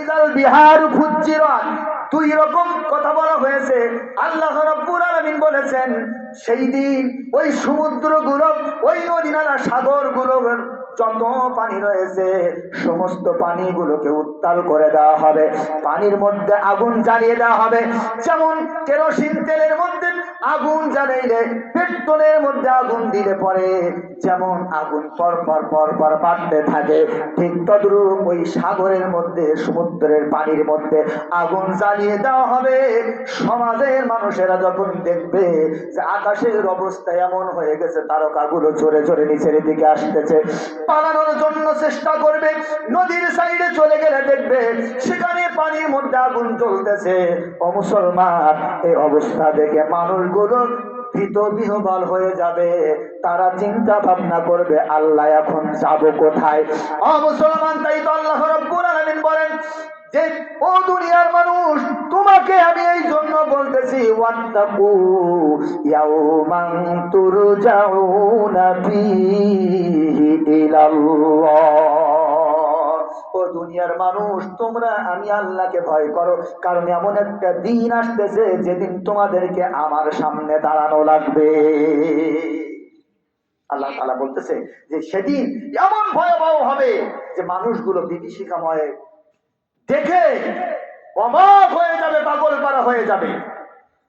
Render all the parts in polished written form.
ইদাল বিহার ফুজ্জিরাত, দুই রকম কথা বলা হয়েছে। আল্লাহ রাব্বুল আলামিন বলেছেন সেই দিন ওই সমুদ্রগুলো, ওই নদী নালা সাগরগুলোর যত পানি রয়েছে সমস্ত পানিগুলোকে উত্তাল করে দেওয়া হবে, পানির মধ্যে আগুন জ্বালিয়ে দেওয়া হবে। যেমন কেরোসিন তেলের মধ্যে আগুন জ্বালাইলে, পেট্রোলের মধ্যে আগুন দিলে পরে যেমন আগুন পরপর পরপর বাড়তে থাকে, ঠিক তদ্রূপ ওই সাগরের মধ্যে, সমুদ্রের পানির মধ্যে আগুন জ্বালিয়ে দেওয়া হবে। সমাজের মানুষেরা যখন দেখবে যে আকাশের অবস্থা এমন হয়ে গেছে, তারকাগুলো জোরে জোরে নিচের দিকে আসতেছে, পালানোর জন্য চেষ্টা করবে। নদীর সাইডে চলে গেলে দেখবে সেখানে পানির মধ্যে আগুন জ্বলতেছে। ও মুসলমান, এই অবস্থা দেখে মানুষগুলো ভীত বিহ্বল হয়ে যাবে। তারা চিন্তা ভাবনা করবে আল্লাহ এখন যাব কোথায়। ও মুসলমান, তাই তো আল্লাহ রাব্বুল আলামিন বলেন যে ও দুনিয়ার মানুষ, তোমাকে আমি এই জন্য বলতেছি ওয়াত্তাকু ইয়াউমান তুরজাউনা ফীহি ইলাল্লাহ। ও দুনিয়ার মানুষ, তোমরা আমি আল্লাহকে ভয় করো, কারণ এমন একটা দিন আসতেছে যেদিন তোমাদেরকে আমার সামনে দাঁড়ানো লাগবে। আল্লাহ তাআলা বলতেছে যে সেদিন এমন ভয়াবহ হবে যে মানুষগুলো বিভীষিকাময় দেখে অবাক হয়ে যাবে, পাগল পারা হয়ে যাবে।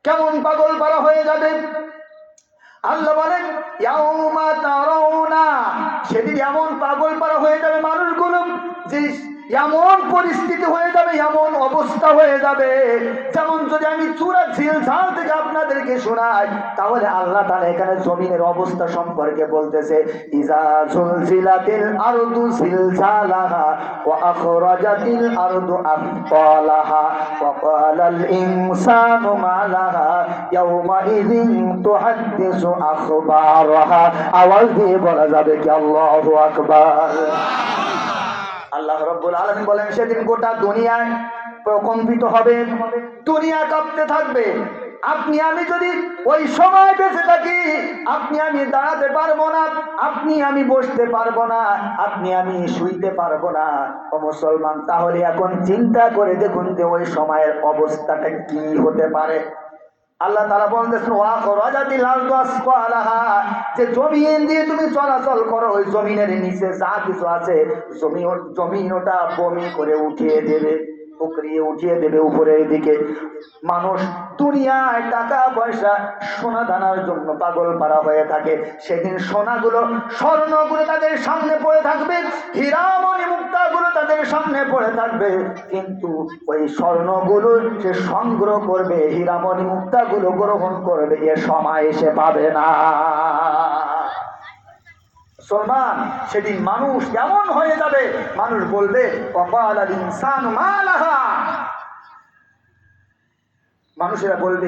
কেমন পাগল পারা হয়ে যাবে? আল্লাহ বলেন ইয়াউমা তারাউনা, সেদিন এমন পাগল পারা হয়ে যাবে মানুষগুলো যে এমন পরিস্থিতি হয়ে যাবে, এমন অবস্থা হয়ে যাবে। যেমন যদি আমি সূরা জিলজাল থেকে আপনাদেরকে শোনাই, তাহলে আল্লাহ তাআলা এখানে জমিনের অবস্থা সম্পর্কে বলতেছে ইজা জুলজিলাতিল আরদু জিলজালাহা ওয়া আখরাজাতিল আরদু আথqalaha ওয়া ক্বালাল ইনসানু মা লাহা ইয়াওমা ইযিন তুহাদ্দিসু আখবারাহা। আওয়াজ দিয়ে বলা যাবে কি আল্লাহু আকবার। আল্লাহ রাব্বুল আলামিন বলেন সেদিন গোটা দুনিয়ায় প্রকম্পিত হবে, দুনিয়া কাঁপতে থাকবে। আপনি আমি যদি ওই সময় বেঁচে থাকি, আপনি আমি দাঁড়াতে পারবো না, আপনি আমি বসতে পারবো না, আপনি আমি শুইতে পারবো না। ও মুসলমান, তাহলে এখন চিন্তা করে দেখুন যে ওই সময়ের অবস্থাটা কি হতে পারে। আল্লাহ তাআলা বলতেছেন ওয়া খরাজাতিল আরদু আসফালাহা, যে জমিন দিয়ে তুমি চলাচল করো, ওই জমিনের নিচে যা কিছু আছে জমিন ওটা বমি করে উঠিয়ে দেবে, উপরিয়ে উঠিয়ে দেবে উপরের দিকে। মানুষ দুনিয়ায় টাকা পয়সা সোনা দানার জন্য পাগল পারা হয়ে থাকে। সেদিন সোনাগুলো, স্বর্ণগুলো তাদের সামনে পড়ে থাকবে, হীরামণি মুক্তাগুলো তাদের সামনে পড়ে থাকবে, কিন্তু ওই স্বর্ণগুলো সে সংগ্রহ করবে, হীরামণি মুক্তাগুলো গ্রহণ করবে, এ সময় এসে পাবে না। মুসলমান, সেদিন মানুষ এমন হয়ে যাবে, মানুষ বলবে ওয়াকালাল ইনসানু মা লাহা, মানুষেরা বলবে